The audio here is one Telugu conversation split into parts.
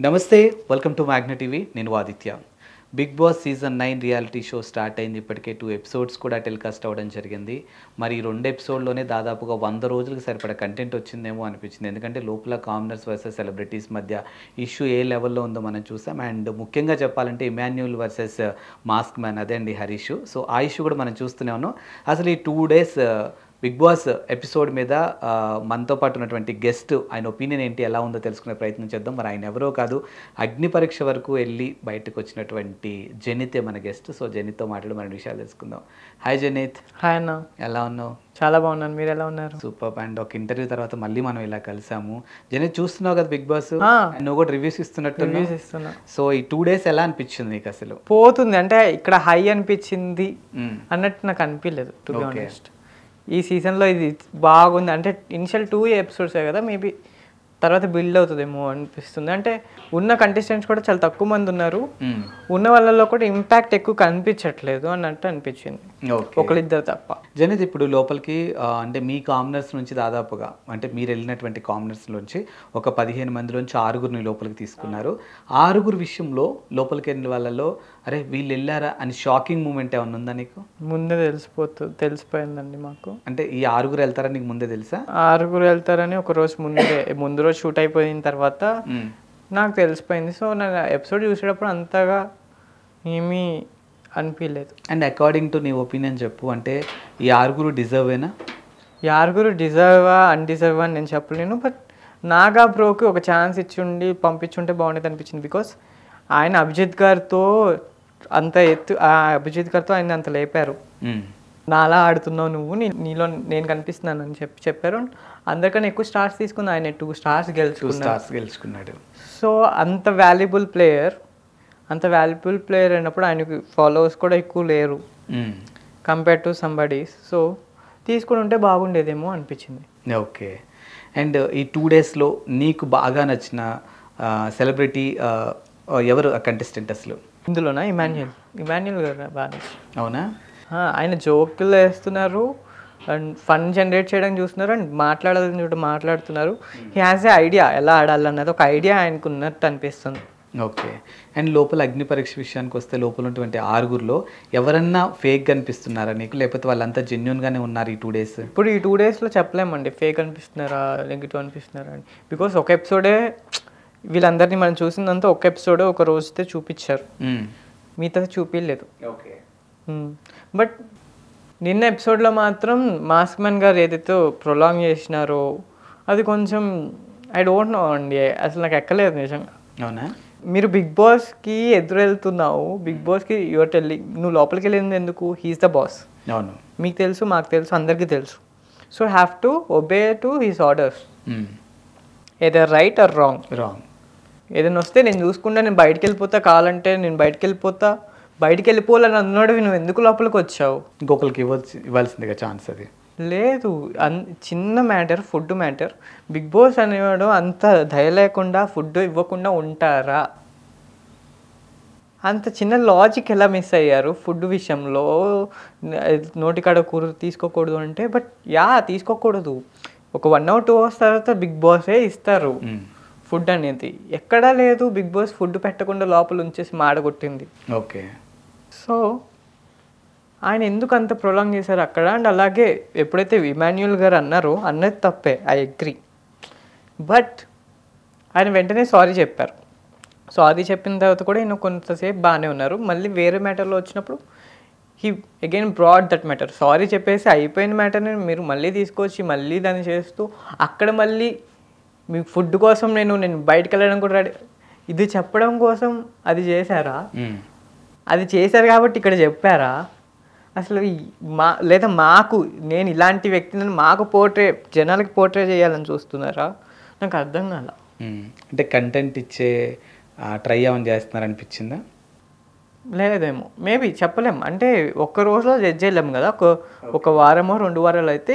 నమస్తే, వెల్కమ్ టు మ్యాగ్నా టీవీ. నేను Aditya. Bigg Boss season 9 reality show start అయింది. ఇప్పటికే 2 ఎపిసోడ్స్ కూడా టెలికాస్ట్ అవ్వడం జరిగింది. మరి ఈ 2 ఎపిసోడ్లోనే దాదాపుగా 100 రోజులకు సరిపడా కంటెంట్ వచ్చిందేమో అనిపించింది. ఎందుకంటే లోపల కామనర్స్ వర్సెస్ సెలబ్రిటీస్ మధ్య ఇష్యూ ఏ లెవెల్లో ఉందో మనం చూసాం. అండ్ ముఖ్యంగా చెప్పాలంటే ఇమాన్యుల్ వర్సెస్ మాస్క్ మ్యాన్, అదే అండి హరీష్. సో ఆ ఇష్యూ కూడా మనం చూస్తూనే ఉన్నాం. అసలు ఈ 2 డేస్ బిగ్ బాస్ ఎపిసోడ్ మీద మనతో పాటు ఉన్నటువంటి గెస్ట్ ఆయన ఒపీనియన్ ఏంటి, ఎలా ఉందో తెలుసుకునే ప్రయత్నం చేద్దాం. మరి ఆయన ఎవరో కాదు, అగ్ని పరీక్ష వరకు వెళ్ళి బయటకు వచ్చినటువంటి జెనితే మన గెస్ట్. సో జెనిత్తో మాట్లాడి మన విషయాలు తెలుసుకుందాం. Hi zenith. హాయ్ అన్న. ఎలా ఉన్నావు? చాలా బాగున్నాను, మీరు ఎలా ఉన్నారు? సూపర్. అండ్ ఒక ఇంటర్వ్యూ తర్వాత మళ్ళీ మనం ఇలా కలిసాము. జెనిత్ చూస్తున్నావు కదా బిగ్ బాస్, నువ్వు కూడా రివ్యూస్ ఇస్తున్నా. సో ఈ 2 డేస్ ఎలా అనిపించింది నీకు? అసలు పోతుంది అంటే ఇక్కడ హై అనిపించింది అన్నట్టు నాకు అనిపించలేదు టు బి ఆనెస్ట్. ఈ సీజన్లో ఇది బాగుంది అంటే ఇనిషియల్ 2 ఎపిసోడ్సే కదా, మేబీ తర్వాత బిల్డ్ అవుతుందేమో అనిపిస్తుంది. అంటే ఉన్న కంటెస్టెంట్స్ కూడా చాలా తక్కువ మంది ఉన్నారు, ఉన్న వాళ్ళలో కూడా ఇంపాక్ట్ ఎక్కువ కనిపించట్లేదు అన్నట్టు అనిపించింది, ఒకరిద్దరు తప్ప. జనిత్, ఇప్పుడు లోపలికి అంటే మీ కామనర్స్ నుంచి దాదాపుగా అంటే మీరు వెళ్ళినటువంటి కామనర్స్ నుంచి ఒక 15 మందిలోంచి 6గురిని లోపలికి తీసుకున్నారు. 6గురు విషయంలో లోపలికి వెళ్ళిన వాళ్ళలో అరే వీళ్ళు వెళ్ళారా అని షాకింగ్ మూమెంట్ ఏమన్నా ఉందా నీకు? ముందే తెలిసిపోయిందండి మాకు. అంటే ఈ 6గురు వెళ్తారని నీకు ముందే తెలుసా? 6గురు వెళ్తారని ఒక రోజు ముందు రోజు షూట్ అయిపోయిన తర్వాత నాకు తెలిసిపోయింది. సో నా ఎపిసోడ్ చూసేటప్పుడు అంతగా ఏమీ అనిపించలేదు. అండ్ అకార్డింగ్ టు నీ ఒపీనియన్ చెప్పు, అంటే ఈ 6గురు డిజర్వేనా? ఈ 6గురు డిజర్వా అన్డిజర్వా అని నేను చెప్పలేను, బట్ నాగా బ్రోకి ఒక ఛాన్స్ ఇచ్చి పంపించుంటే బాగుండేది అనిపించింది. బికాస్ ఆయన అభిజిత్ గారితో అంత అభిజిత్ గారితో ఆయన అంత లేపారు. నాలా ఆడుతున్నావు నువ్వు, నీలో నేను కనిపిస్తున్నాను అని చెప్పారు. అందరికన్నా ఎక్కువ స్టార్స్ తీసుకుంది ఆయన, 2 స్టార్స్ గెలుచుకున్నాడు. సో అంత వాల్యుబుల్ ప్లేయర్ అయినప్పుడు ఆయనకి ఫాలోవర్స్ కూడా ఎక్కువ లేరు కంపేర్ టు సంబడీస్. సో తీసుకుని ఉంటే బాగుండేదేమో అనిపించింది. ఓకే. అండ్ ఈ 2 డేస్లో నీకు బాగా నచ్చిన సెలబ్రిటీ ఎవరు కంటెస్టెంట్ అసలు ఇందులోనా? ఇమాన్యుల్ గారు బాగా. అవునా? ఆయన జోకులు వేస్తున్నారు అండ్ ఫన్ జనరేట్ చేయడానికి చూస్తున్నారు అండ్ మాట్లాడాలని మాట్లాడుతున్నారు. హీ హ్యాస్ ఏ ఐడియా ఎలా ఆడాలన్నది, ఒక ఐడియా ఆయనకు ఉన్నట్టు అనిపిస్తుంది. ఓకే. అండ్ లోపల అగ్ని పరీక్ష విషయానికి వస్తే లోపల ఉన్నటువంటి 6గురిలో ఎవరన్నా ఫేక్ కనిపిస్తున్నారా నీకు, లేకపోతే వాళ్ళంతా జెన్యున్గానే ఉన్నారు ఈ 2 డేస్? ఇప్పుడు ఈ 2 డేస్లో చెప్పలేమండి ఫేక్ అనిపిస్తున్నారా నెగిటివ్ అనిపిస్తున్నారా అని. బికాస్ ఒక ఎపిసోడే వీళ్ళందరినీ మనం చూసిందంతా ఒక ఎపిసోడే ఒక రోజుతే చూపించారు, మిగతా చూపించలేదు. ఓకే. బట్ నిన్న ఎపిసోడ్లో మాత్రం మాస్క్ మ్యాన్ గారు ఏదైతే ప్రొలాంగ్ చేసినారో అది కొంచెం ఐ డోంట్ నో అండి, అసలు నాకు ఎక్కలేదు నిజంగా. అవునా? మీరు బిగ్ బాస్కి ఎదురెళ్తున్నావు, బిగ్ బాస్కి యువర్ టెల్లింగ్ నువ్వు లోపలికి వెళ్ళింది ఎందుకు? He's the boss. అవును, మీకు తెలుసు, మాకు తెలుసు, అందరికీ తెలుసు. So have to obey to his orders, either right or wrong. ఏదైనా వస్తే నేను చూసుకుంటా, నేను బయటికి వెళ్ళిపోతా, కావాలంటే నేను బయటికి వెళ్ళిపోవాలని అన్నాడు. నువ్వు ఎందుకు లోపలికి వచ్చావు? ఇంకొకరికి ఇవ్వాల్సిందిగా ఛాన్స్ అది లేదు. చిన్న matter, food matter. Big boss అనేవాడు అంత దయ లేకుండా ఫుడ్ ఇవ్వకుండా ఉంటారా? అంత చిన్న లాజిక్ ఎలా మిస్ అయ్యారు ఫుడ్ విషయంలో? నోటికాడ కూర తీసుకోకూడదు అంటే, బట్ తీసుకోకూడదు. ఒక 1 or 2 hours తర్వాత బిగ్ బాసే ఇస్తారు ఫుడ్ అనేది. ఎక్కడా లేదు బిగ్ బాస్ ఫుడ్ పెట్టకుండా లోపల ఉంచేసి మాడగొట్టింది. ఓకే. సో ఆయన ఎందుకు అంత ప్రొలాంగ్ చేశారు అక్కడ? అండ్ అలాగే ఎప్పుడైతే ఇమాన్యుల్ గారు అన్నారో అన్నది తప్పే, ఐ అగ్రీ. బట్ ఆయన వెంటనే సారీ చెప్పారు. సారీ చెప్పిన తర్వాత కూడా ఈయన కొంతసేపు బాగానే ఉన్నారు. మళ్ళీ వేరే మ్యాటర్లో వచ్చినప్పుడు he again brought that matter. Sorry చెప్పేసి అయిపోయిన మ్యాటర్ని మీరు మళ్ళీ తీసుకొచ్చి మళ్ళీ దాన్ని చేస్తూ అక్కడ మళ్ళీ మీ ఫుడ్ కోసం నేను బయటకు వెళ్ళడం కూడా రెడీ, ఇది చెప్పడం కోసం అది చేశారా? అది చేశారు కాబట్టి ఇక్కడ చెప్పారా? అసలు లేదా నేను ఇలాంటి వ్యక్తిని మాకు జనాలకి పోర్ట్రే చేయాలని చూస్తున్నారా? నాకు అర్థం కాల. అంటే కంటెంట్ ఇచ్చే ట్రై ఏమైనా చేస్తున్నారు అనిపించిందా? లేదేమో, మేబీ చెప్పలేం. అంటే ఒక్క రోజులో జడ్జ్ చేయలేము కదా. ఒక వారమో 2 వారాలు అయితే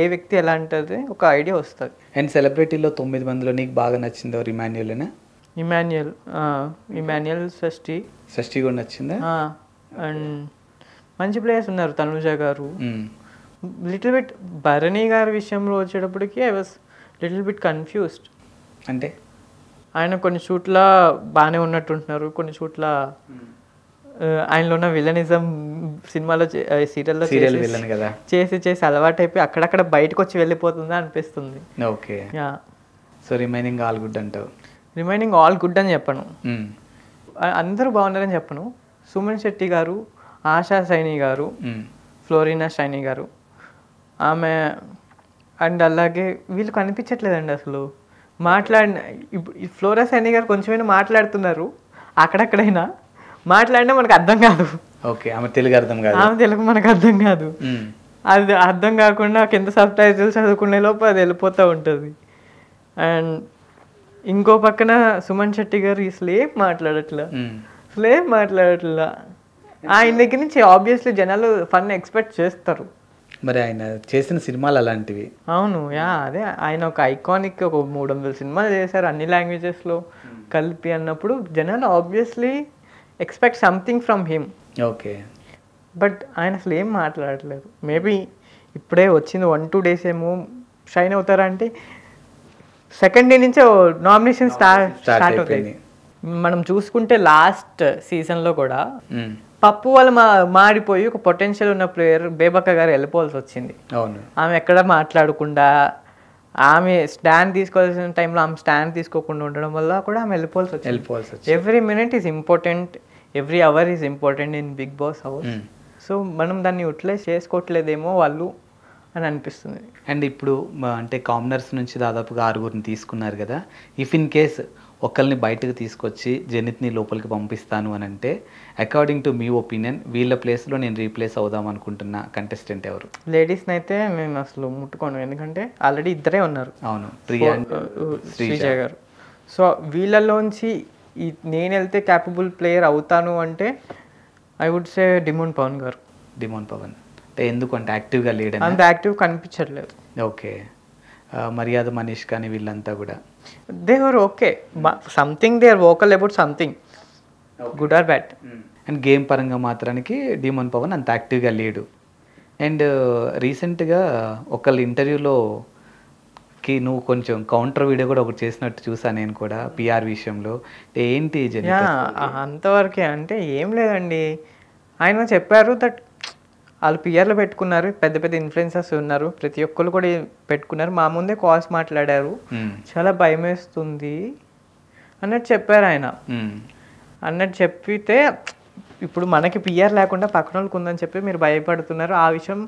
ఏ వ్యక్తి ఎలా అంటుంది ఒక ఐడియా వస్తుంది. అండ్ సెలబ్రిటీలో 9 మందిలో నీకు బాగా నచ్చింది ఎవరు? ఇమాన్యులేనా? ఇమాన్యుల్, షష్ఠి కూడా నచ్చిందా? అండ్ మంచి ప్లేయర్స్ ఉన్నారు, తనుజ గారు. లిటిల్ బిట్ భరణి గారి విషయంలో వచ్చేటప్పటికి I was little bit confused. అంటే ఆయన కొన్ని షూట్ల బాగానే ఉన్నట్టుంటున్నారు, కొన్ని షూట్ల ఆయనలో ఉన్న విలనిజం సినిమాలో సీరియల్లో సీరియల్ విలన్ కదా, చేసి అలవాటు అయిపోయి అక్కడక్కడ బయటకు వచ్చి వెళ్ళిపోతుందా అనిపిస్తుంది. Okay. Yeah, so remaining all good అంటావు? రిమైనింగ్ ఆల్ గుడ్ అని చెప్పను, అందరూ బాగున్నారని చెప్పను. సుమన్ శెట్టి గారు, ఆశా సైని గారు, ఫ్లోరినా షైనీ గారు, ఆమె అండ్ అలాగే వీళ్ళు కనిపించట్లేదండి అసలు. ఇప్పుడు ఫ్లోరా సైని గారు కొంచెమైనా మాట్లాడుతున్నారు, అక్కడక్కడైనా మాట్లాడినా మనకు అర్థం కాదు. ఓకే, ఆమె తెలుగు అర్థం కాదు, ఆమె తెలుగు మనకు అర్థం కాదు. అది అర్థం కాకుండా కింద సబ్ టైటిల్స్ చదువుకునే లోపు అది వెళ్ళిపోతూ ఉంటుంది. అండ్ ఇంకో పక్కన సుమన్ శెట్టి గారు అసలు ఏం మాట్లాడట్లా. ఆయన దగ్గర నుంచి ఆబ్వియస్లీ జనాలు ఫన్ ఎక్స్పెక్ట్ చేస్తారు. మరి ఆయన చేసిన సినిమాలు అలాంటివి. అవును, యా, అదే ఆయన ఒక ఐకానిక్ ఒక 300 సినిమాలు చేశారు అన్ని లాంగ్వేజెస్లో కలిపి అన్నప్పుడు జనాలు obviously expect something from him. Okay, but ఆయన అసలు ఏం మాట్లాడట్లేదు. మేబీ ఇప్పుడే వచ్చింది 1-2 days ఏమో షైన్ అవుతారా అంటే సెకండ్ డే నుంచే నామినేషన్ స్టార్ట్ అవుతాయి. మనం చూసుకుంటే లాస్ట్ సీజన్లో కూడా పప్పు వాళ్ళు మాడిపోయి ఒక పొటెన్షియల్ ఉన్న ప్లేయర్ బేబక్క గారు వెళ్ళిపోవాల్సి వచ్చింది. అవును, ఆమె ఎక్కడ మాట్లాడకుండా, ఆమె స్టాండ్ తీసుకోవాల్సిన టైంలో ఆమె స్టాండ్ తీసుకోకుండా ఉండడం వల్ల కూడా ఆమె వెళ్ళిపోవాల్సి వచ్చింది. Every minute is important, every hour is important in big boss house. So మనం దాన్ని యూటిలైజ్ చేసుకోవట్లేదేమో వాళ్ళు అని అనిపిస్తుంది. అండ్ ఇప్పుడు అంటే కామనర్స్ నుంచి దాదాపుగా 6 తీసుకున్నారు కదా, ఇఫ్ ఇన్ కేస్ ఒకరిని బయటకు తీసుకొచ్చి జనిత్ని లోపలికి పంపిస్తాను అని అంటే అకార్డింగ్ టు మీ ఒపీనియన్ వీళ్ళ ప్లేస్లో నేను రీప్లేస్ అవుదాం అనుకుంటున్న కంటెస్టెంట్ ఎవరు? లేడీస్ని అయితే నేను అసలు ముట్టుకోను, ఎందుకంటే ఆల్రెడీ ఇద్దరే ఉన్నారు. అవును, ప్రియా, శ్రీజ గారు. సో వీళ్ళలోంచి నేను వెళ్తే క్యాపబుల్ ప్లేయర్ అవుతాను అంటే I would say Demon Pavan గారు. డిమోన్ పవన్ అంటే ఎందుకంటే యాక్టివ్గా లేడు, అంత యాక్టివ్ కనిపించట్లేదు. ఓకే, మర్యాద మనీష్ కానీ వీళ్ళంతా కూడా they were okay, something they are vocal about something good or bad. And game పరంగా మాత్రానికి డిమోన్ పవన్ అంత యాక్టివ్గా లేడు. అండ్ రీసెంట్గా ఒకళ్ళ ఇంటర్వ్యూలోకి నువ్వు కొంచెం కౌంటర్ వీడియో కూడా ఒకటి చేసినట్టు చూసాను నేను కూడా, పిఆర్ విషయంలో. ఏంటి అంతవరకే అంటే ఏం లేదండి, ఆయన చెప్పారు దట్ వాళ్ళు పిఆర్లో పెట్టుకున్నారు, పెద్ద పెద్ద ఇన్ఫ్లుయెన్సర్స్ ఉన్నారు, ప్రతి ఒక్కరు కూడా పెట్టుకున్నారు, మా ముందే కాల్స్ మాట్లాడారు, చాలా భయం వేస్తుంది అన్నట్టు చెప్పారు ఆయన. అన్నట్టు చెప్పితే ఇప్పుడు మనకి పిఆర్ లేకుండా పక్కన వాళ్ళకి ఉందని చెప్పి మీరు భయపడుతున్నారు, ఆ విషయం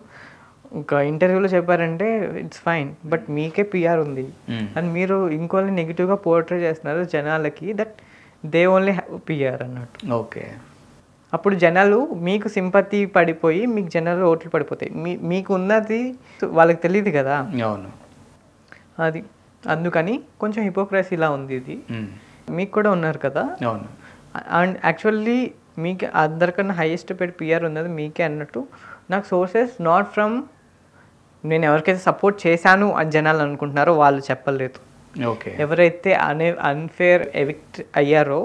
ఇంకా ఇంటర్వ్యూలో చెప్పారంటే ఇట్స్ ఫైన్, బట్ మీకే పిఆర్ ఉంది అని మీరు ఇంకోళ్ళని నెగిటివ్గా పోర్ట్రే చేస్తున్నారు జనాలకి, that they only have PR అన్నట్టు. ఓకే, అప్పుడు జనాలు మీకు సింపతి పడిపోయి మీకు జనాలు ఓట్లు పడిపోతాయి, మీకు ఉన్నది వాళ్ళకి తెలియదు కదా. అవును, అది అందుకని కొంచెం హిపోక్రసీలా ఉంది ఇది. మీకు కూడా ఉన్నారు కదా. అవును, అండ్ యాక్చువల్లీ మీకు అందరికన్నా హైయెస్ట్ పెయిడ్ పిఆర్ ఉన్నది మీకే అన్నట్టు నాకు సోర్సెస్ నాట్ ఫ్రమ్ నేను ఎవరికైతే సపోర్ట్ చేశాను అని జనాలు అనుకుంటున్నారో వాళ్ళు చెప్పలేదు. ఓకే, ఎవరైతే అన్ఫేర్ ఎవిక్ట్ అయ్యారో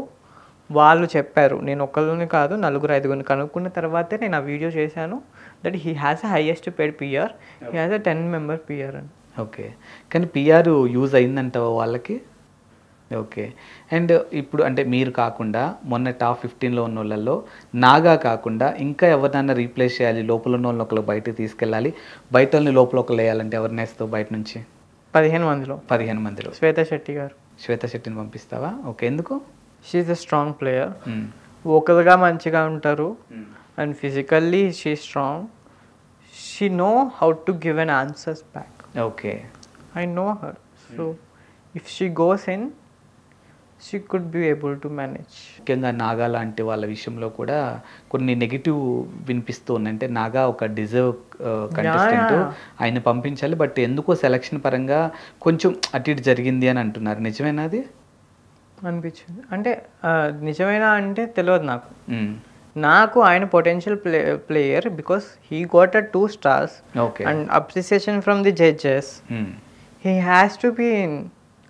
వాళ్ళు చెప్పారు, నేను ఒకళ్ళని కాదు 4-5 కనుక్కున్న తర్వాతే నేను ఆ వీడియో చేశాను, that he has a highest paid PR, he has a 10 member PR అని. ఓకే, కానీ పిఆర్ యూజ్ అయిందంటావా వాళ్ళకి? ఓకే, అండ్ ఇప్పుడు అంటే మీరు కాకుండా మొన్న టాప్ 15లో ఉన్న వాళ్ళల్లో నాగా కాకుండా ఇంకా ఎవరినైనా రీప్లేస్ చేయాలి, లోపల ఉన్న వాళ్ళని ఒకళ్ళు బయటకు తీసుకెళ్ళాలి, బయట వాళ్ళని లోపల ఒకళ్ళు వేయాలంటే ఎవరిని వేస్తావు బయట నుంచి? 15 మందిలో శ్వేతా శెట్టి గారు. శ్వేతా శెట్టిని పంపిస్తావా? ఓకే, ఎందుకు? షీఈస్ అ స్ట్రాంగ్ ప్లేయర్, వోకల్గా మంచిగా ఉంటారు, and physically she strong, she know how to give an answers back. Okay, I know her, so if she goes in she could be able to manage. ముఖ్యంగా నాగా లాంటి వాళ్ళ విషయంలో కూడా కొన్ని నెగిటివ్ వినిపిస్తూ ఉన్నాయి, అంటే నాగా ఒక డిజర్వ్ కంటెస్టెంట్, ఆయన పంపించాలి, బట్ ఎందుకో సెలక్షన్ పరంగా కొంచెం అటు ఇటు జరిగింది అని అంటున్నారు, నిజమేనా అది? అనిపించింది అంటే నిజమేనా అంటే తెలియదు నాకు ఆయన potential player because he got a 2 stars and appreciation from the judges, he has to be in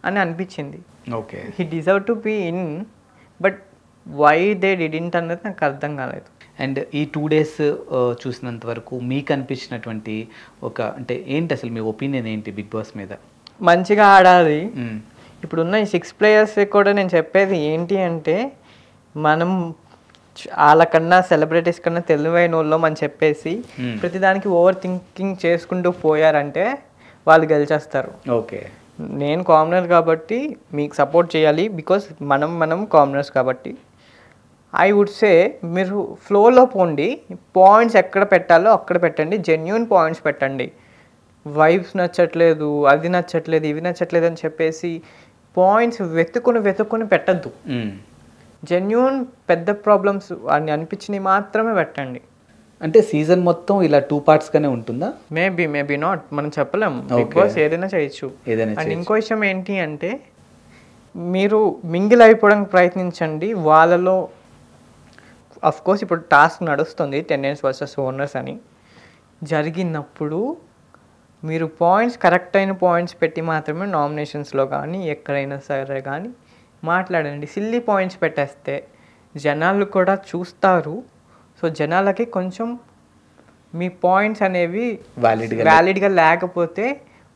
అని అనిపించింది. Okay, he deserve to be in, but why they didn't అన్నది నాకు అర్థం కాలేదు. అండ్ ఈ 2 days చూసినంత వరకు మీకు అనిపించినటువంటి ఒక అంటే ఏంటి అసలు మీ ఒపీనియన్ ఏంటి బిగ్ బాస్ మీద? మంచిగా ఆడాలి, ఇప్పుడున్న ఈ 6 ప్లేయర్స్ కూడా నేను చెప్పేది ఏంటి అంటే మనం వాళ్ళకన్నా సెలబ్రిటీస్ కన్నా తెలివైన వాళ్ళం అని చెప్పేసి ప్రతిదానికి ఓవర్ థింకింగ్ చేసుకుంటూ పోయారంటే వాళ్ళు గెలిచేస్తారు. ఓకే, నేను కామనర్ కాబట్టి మీకు సపోర్ట్ చేయాలి, బికాస్ మనం కామనర్స్ కాబట్టి. ఐ వుడ్ సే మీరు ఫ్లోలో పోండి, పాయింట్స్ ఎక్కడ పెట్టాలో అక్కడ పెట్టండి, జెన్యూన్ పాయింట్స్ పెట్టండి. వైబ్స్ నచ్చట్లేదు, అది నచ్చట్లేదు, ఇవి నచ్చట్లేదు అని చెప్పేసి పాయింట్స్ వెతుక్కుని పెట్టద్దు. జెన్యూన్ పెద్ద ప్రాబ్లమ్స్ అని అనిపించినవి మాత్రమే పెట్టండి. అంటే సీజన్ మొత్తం ఇలా 2 పార్ట్స్గానే ఉంటుందా? మేబీ నాట్, మనం చెప్పలేం. బిగ్ బాస్ ఏదైనా చేయొచ్చు. అండ్ ఇంకో విషయం ఏంటి అంటే మీరు మింగిల్ అయిపోవడానికి ప్రయత్నించండి వాళ్ళలో. అఫ్ కోర్స్ ఇప్పుడు టాస్క్ నడుస్తుంది టెండెన్స్ వర్సెస్ ఓనర్స్ అని జరిగినప్పుడు మీరు పాయింట్స్ కరెక్ట్ అయిన పాయింట్స్ పెట్టి మాత్రమే నామినేషన్స్లో కానీ ఎక్కడైనా సరే కానీ మాట్లాడండి. సిల్లీ పాయింట్స్ పెట్టేస్తే జనాలు కూడా చూస్తారు. సో జనాలకి కొంచెం మీ పాయింట్స్ అనేవి వ్యాలిడ్గా లేకపోతే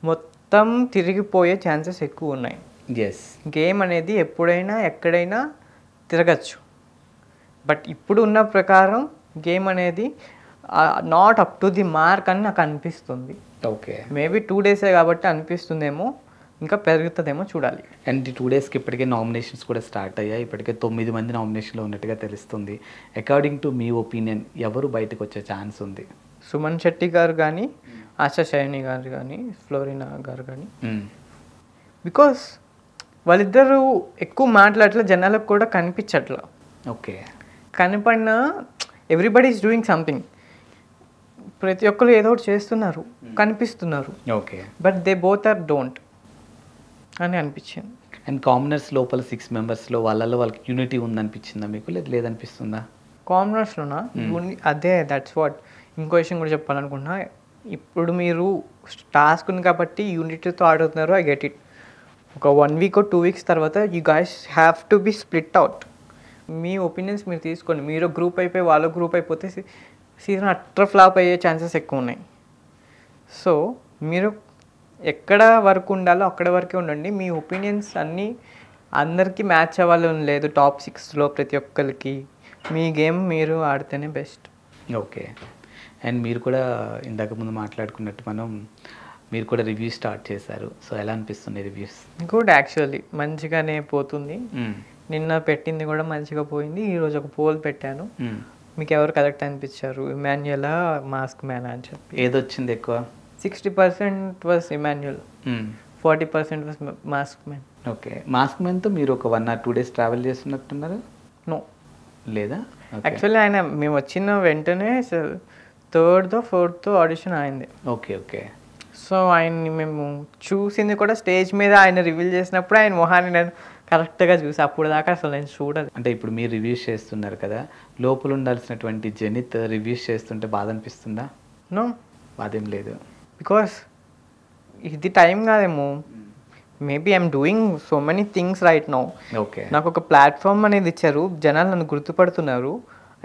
మొత్తం తిరిగిపోయే ఛాన్సెస్ ఎక్కువ ఉన్నాయి. గేమ్ అనేది ఎప్పుడైనా ఎక్కడైనా తిరగచ్చు. బట్ ఇప్పుడు ఉన్న ప్రకారం గేమ్ అనేది not up to the mark అని నాకు అనిపిస్తుంది. ఓకే, మేబీ 2 డేసే కాబట్టి అనిపిస్తుందేమో, ఇంకా పెరుగుతుందేమో చూడాలి. అండ్ ఈ 2 డేస్కి ఇప్పటికే నామినేషన్స్ కూడా స్టార్ట్ అయ్యాయి. ఇప్పటికే 9 మంది నామినేషన్లో ఉన్నట్టుగా తెలుస్తుంది. అకార్డింగ్ టు మీ ఒపీనియన్ ఎవరు బయటకు వచ్చే ఛాన్స్ ఉంది? సుమన్ శెట్టి గారు కానీ, ఆశా శయని గారు కానీ, ఫ్లోరినా గారు కానీ. బికాస్ వాళ్ళిద్దరూ ఎక్కువ మాట్లాడట్లా, జనాలకు కూడా కనిపించట్లా. ఓకే, కనపడినా ఎవ్రీబడి ఈస్ డూయింగ్ సంథింగ్. ప్రతి ఒక్కరు ఏదో ఒకటి చేస్తున్నారు, కనిపిస్తున్నారు. Okay, but they both are don't అని అనిపించింది. అండ్ కామనర్స్ లోపల 6 మెంబర్స్లో వాళ్ళకి యూనిటీ ఉందనిపించిందా మీకు, లేదనిపిస్తుందా? కామనర్స్లోనా? అదే, దట్స్ వాట్. ఇంకో విషయం కూడా చెప్పాలనుకున్నా, ఇప్పుడు మీరు టాస్క్ ఉంది కాబట్టి యూనిటీతో ఆడుతున్నారు, ఐ గెట్ ఇట్. ఒక 1 వీక్ 2 వీక్స్ తర్వాత you guys have to be split out. Me opinions మీరు తీసుకోండి. మీరు గ్రూప్ అయిపోయి వాళ్ళ గ్రూప్ అయిపోతే సీజన్ అట్టర్ ఫ్లాప్ అయ్యే ఛాన్సెస్ ఎక్కువ ఉన్నాయి. సో మీరు ఎక్కడ వరకు ఉండాలో అక్కడ వరకే ఉండండి. మీ ఒపీనియన్స్ అన్నీ అందరికీ మ్యాచ్ అవ్వాలని లేదు. టాప్ 6లో ప్రతి ఒక్కరికి మీ గేమ్ మీరు ఆడితేనే బెస్ట్. ఓకే, అండ్ మీరు కూడా ఇందాక ముందు మాట్లాడుకున్నట్టు మీరు కూడా రివ్యూస్ స్టార్ట్ చేశారు. సో ఎలా అనిపిస్తుంది రివ్యూస్? గుడ్, యాక్చువల్లీ మంచిగానే పోతుంది. నిన్న పెట్టింది కూడా మంచిగా పోయింది. ఈరోజు ఒక పోల్ పెట్టాను, మీకు ఎవరు కరెక్ట్ అనిపించారు, ఇమాన్యుయలా మాస్క్ మ్యానా అని చెప్పి. ఏదొచ్చింది ఎక్కువ? 60% was Emmanuel, 40% was mask man. Okay, mask మ్యాన్తో మీరు ఒక 1 or 2 days ట్రావెల్ చేస్తున్నట్టున్నారు? నో, లేదా? యాక్చువల్లీ ఆయన మేము వచ్చిన వెంటనే 3rd or 4th ఆడిషన్ అయింది. Okay okay. సో ఆయన్ని మేము చూసింది కూడా స్టేజ్ మీద ఆయన రివీల్ చేసినప్పుడు ఆయన మొహాన్ని నేను కరెక్ట్గా చూసి, అప్పుడు దాకా అసలు నేను చూడదు. అంటే ఇప్పుడు మీరు రివ్యూస్ చేస్తున్నారు కదా, లోపల ఉండాల్సినటువంటి జనిత్ రివ్యూస్ చేస్తుంటే బాధ అనిపిస్తుందా? నో, బాధేం లేదు. బికాస్ ఇది టైం కాదేమో. Maybe I'm doing so many things right now. Okay, నాకు ఒక ప్లాట్ఫామ్ అనేది ఇచ్చారు, జనాలు నన్ను గుర్తుపడుతున్నారు.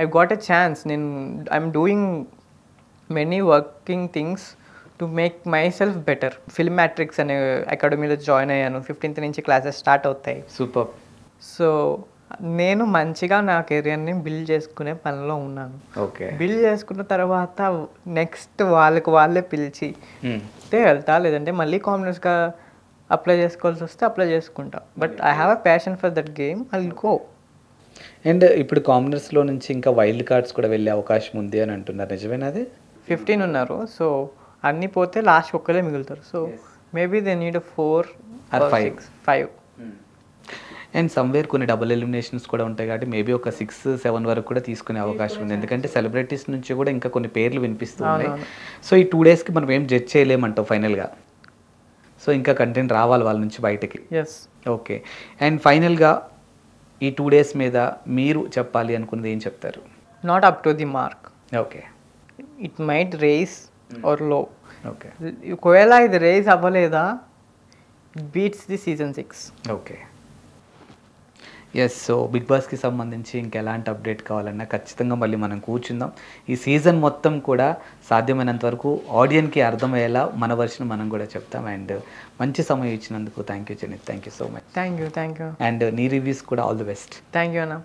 I got a chance. నేను I'm doing many working things to make myself better. Film matrix అనే అకాడమీలో జాయిన్ అయ్యాను. 15th నుంచి క్లాసెస్ స్టార్ట్ అవుతాయి. సూపర్. సో నేను మంచిగా నా కెరియర్ని బిల్డ్ చేసుకునే పనిలో ఉన్నాను. ఓకే, బిల్డ్ చేసుకున్న తర్వాత నెక్స్ట్ వాళ్ళే పిలిచి వెళ్తా, లేదంటే మళ్ళీ కామనర్స్గా అప్లై చేసుకోవాల్సి వస్తే అప్లై చేసుకుంటా. But I have a passion for that game, I will go. And ఇప్పుడు కామనర్స్లో నుంచి ఇంకా వైల్డ్ కార్డ్స్ కూడా వెళ్ళే అవకాశం ఉంది అని అంటున్నారు, నిజమేనా అది? 15 ఉన్నారు. సో అన్నీ పోతే లాస్ట్ ఒక్కరే మిగులుతారు. So maybe they need 4 or 5. And somewhere కొన్ని డబుల్ ఎలిమినేషన్స్ కూడా ఉంటాయి కాబట్టి మేబీ ఒక 6-7 వరకు కూడా తీసుకునే అవకాశం ఉంది. ఎందుకంటే సెలబ్రిటీస్ నుంచి కూడా ఇంకా కొన్ని పేర్లు వినిపిస్తున్నాయి. సో ఈ 2 daysకి మనం ఏం జడ్జ్ చేయలేమంటావు ఫైనల్గా? సో ఇంకా కంటెంట్ రావాలి వాళ్ళ నుంచి బయటకి. ఎస్. ఓకే, అండ్ ఫైనల్గా ఈ 2 days మీద మీరు చెప్పాలి అనుకున్నది ఏం చెప్తారు? Not up to the mark. Okay, it might raise or low. Okay, ఒకవేళ ఇది రేస్ అవ్వలేదా, beats the season 6. Okay. Yes, so big బాస్కి సంబంధించి ఇంకెలాంటి అప్డేట్ కావాలన్నా ఖచ్చితంగా మళ్ళీ మనం కూర్చుందాం. ఈ సీజన్ మొత్తం కూడా సాధ్యమైనంత వరకు ఆడియన్కి అర్థమయ్యేలా మన వర్షన్ మనం కూడా చెప్తాం. అండ్ మంచి సమయం ఇచ్చినందుకు thank you Chinnith, thank you so much. Thank you and నీ రివ్యూస్ కూడా all the best. Thank you అన్న.